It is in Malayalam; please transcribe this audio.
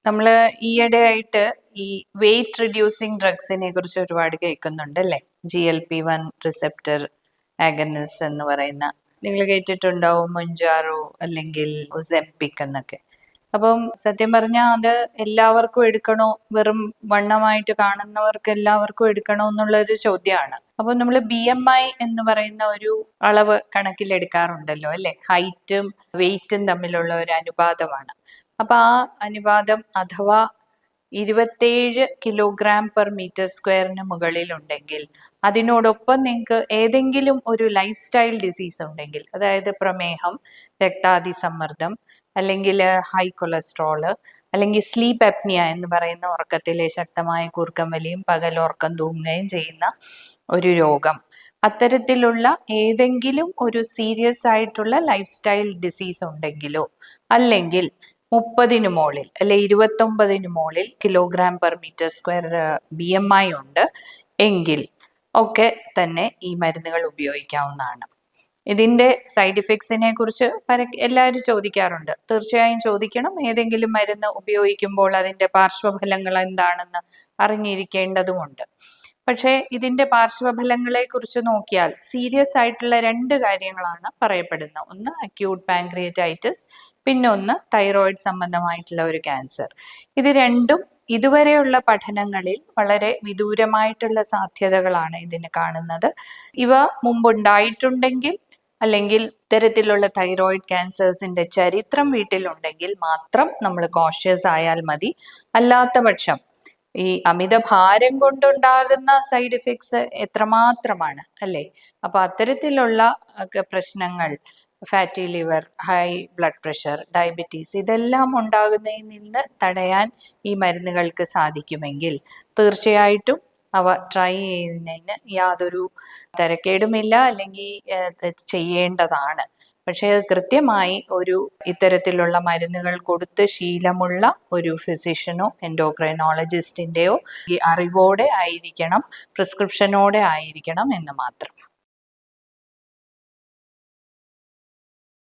നമ്മൾ ഈയിടെയായിട്ട് ഈ വെയിറ്റ് റിഡ്യൂസിങ് ഡ്രഗ്സിനെ കുറിച്ച് ഒരുപാട് കേൾക്കുന്നുണ്ട് അല്ലേ? GLP-1 റിസെപ്റ്റർ ആഗനിസ് എന്ന് പറയുന്ന, നിങ്ങൾ കേട്ടിട്ടുണ്ടാവും, മൊഞ്ചാറോ അല്ലെങ്കിൽ ഒസെംപിക് എന്നൊക്കെ. അപ്പം സത്യം പറഞ്ഞാൽ അത് എല്ലാവർക്കും എടുക്കണോ, വെറും വണ്ണമായിട്ട് കാണുന്നവർക്ക് എല്ലാവർക്കും എടുക്കണോ എന്നുള്ളൊരു ചോദ്യമാണ്. അപ്പോൾ നമ്മൾ BMI എന്ന് പറയുന്ന ഒരു അളവ് കണക്കിലെടുക്കാറുണ്ടല്ലോ അല്ലെ? ഹൈറ്റും വെയിറ്റും തമ്മിലുള്ള ഒരു അനുപാതമാണ്. അപ്പൊ ആ അനുപാതം അഥവാ 27 കിലോഗ്രാം പെർ മീറ്റർ സ്ക്വയറിന് മുകളിലുണ്ടെങ്കിൽ, അതിനോടൊപ്പം നിങ്ങൾക്ക് ഏതെങ്കിലും ഒരു ലൈഫ് സ്റ്റൈൽ ഡിസീസ് ഉണ്ടെങ്കിൽ, അതായത് പ്രമേഹം, രക്താതിസമ്മർദ്ദം, അല്ലെങ്കിൽ ഹൈ കൊളസ്ട്രോള്, അല്ലെങ്കിൽ സ്ലീപ്പ് അപ്നിയ എന്ന് പറയുന്ന ഉറക്കത്തിലെ ശക്തമായ കൂർക്കം വലിയും പകൽ ഉറക്കം തൂങ്ങുകയും ചെയ്യുന്ന ഒരു രോഗം, അത്തരത്തിലുള്ള ഏതെങ്കിലും ഒരു സീരിയസ് ആയിട്ടുള്ള ലൈഫ് സ്റ്റൈൽ ഡിസീസ് ഉണ്ടെങ്കിലോ, അല്ലെങ്കിൽ 30 മുകളിൽ അല്ലെ 29 മുകളിൽ kilogram per metre square BMI ഉണ്ട് എങ്കിൽ ഒക്കെ തന്നെ ഈ മരുന്നുകൾ ഉപയോഗിക്കാവുന്നതാണ്. ഇതിന്റെ സൈഡ് ഇഫക്ട്സിനെ കുറിച്ച് എല്ലാവരും ചോദിക്കാറുണ്ട്. തീർച്ചയായും ചോദിക്കണം. ഏതെങ്കിലും മരുന്ന് ഉപയോഗിക്കുമ്പോൾ അതിന്റെ പാർശ്വഫലങ്ങൾ എന്താണെന്ന് അറിഞ്ഞിരിക്കേണ്ടതുമുണ്ട്. പക്ഷേ ഇതിന്റെ പാർശ്വഫലങ്ങളെ കുറിച്ച് നോക്കിയാൽ സീരിയസ് ആയിട്ടുള്ള 2 കാര്യങ്ങളാണ് പറയപ്പെടുന്നത്. ഒന്ന് അക്യൂട്ട് പാൻക്രിയറ്റൈറ്റിസ്, പിന്നെ ഒന്ന് തൈറോയിഡ് സംബന്ധമായിട്ടുള്ള ഒരു ക്യാൻസർ. ഇത് രണ്ടും ഇതുവരെയുള്ള പഠനങ്ങളിൽ വളരെ വിദൂരമായിട്ടുള്ള സാധ്യതകളാണ് ഇതിന് കാണുന്നത്. ഇവ മുമ്പുണ്ടായിട്ടുണ്ടെങ്കിൽ, അല്ലെങ്കിൽ ഇത്തരത്തിലുള്ള തൈറോയിഡ് ക്യാൻസേഴ്സിന്റെ ചരിത്രം വീട്ടിലുണ്ടെങ്കിൽ മാത്രം നമ്മൾ കോഷ്യസ് ആയാൽ മതി. അല്ലാത്ത പക്ഷം ഈ അമിത ഭാരം കൊണ്ടുണ്ടാകുന്ന സൈഡ് ഇഫക്ട്സ് എത്രമാത്രമാണ് അല്ലേ? അപ്പൊ അത്തരത്തിലുള്ള പ്രശ്നങ്ങൾ, fatty liver, high blood pressure, diabetes, ഇതെല്ലാം ഉണ്ടാകുന്നതിൽ നിന്ന് തടയാൻ ഈ മരുന്നുകൾക്ക് സാധിക്കുമെങ്കിൽ തീർച്ചയായിട്ടും അവ ട്രൈ ചെയ്യുന്നതിന് യാതൊരു തരക്കേടുമില്ല, അല്ലെങ്കിൽ ചെയ്യേണ്ടതാണ്. പക്ഷേ അത് കൃത്യമായി ഒരു ഇത്തരത്തിലുള്ള മരുന്നുകൾ കൊടുത്ത് ശീലമുള്ള ഒരു ഫിസിഷ്യനോ എൻഡോക്രൈനോളജിസ്റ്റിൻ്റെയോ അറിവോടെ ആയിരിക്കണം, പ്രിസ്ക്രിപ്ഷനോടെ ആയിരിക്കണം എന്ന് മാത്രം.